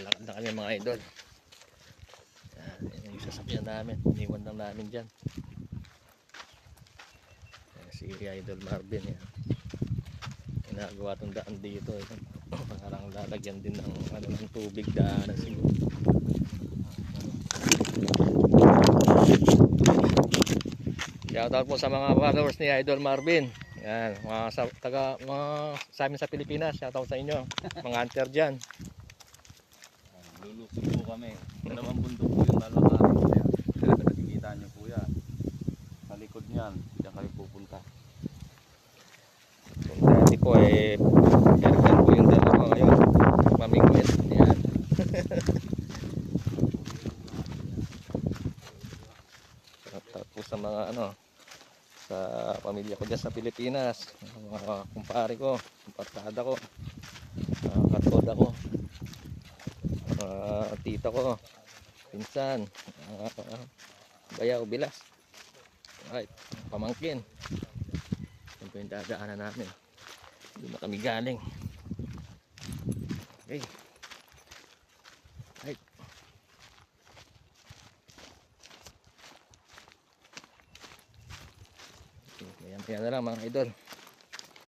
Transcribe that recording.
Lalakad na kami mga idol. Yan yung sasakyan namin. Iniwan lang namin dyan. Si Idol Marvin yan. Ginagawa itong daan dito. Parang lalagyan din ng tubig daanan siguro. Shoutout po sa mga followers ni Idol Marvin. Yan, mga sa amin sa Pilipinas. Shoutout sa inyo. Mga hunter dyan. Lulusog po kami. Dalawang bundok po yung lalakarin ko yan. Nakikita nyo po yan. Sa likod niyan, diyan kami pupunta. Kung dati po airgun po yung dala ko ngayon. Mamingwit. Yan. Shoutout po sa mga sa pamilya ko dyan sa Pilipinas, mga kumpare ko, kumpartada ko, katoda ko, tita ko, pinsan, bayaw, bilas, right, pamangkin. Yan po yung dadaanan namin. Doon na kami galing. Okay, right. Ayan na lang mga idol.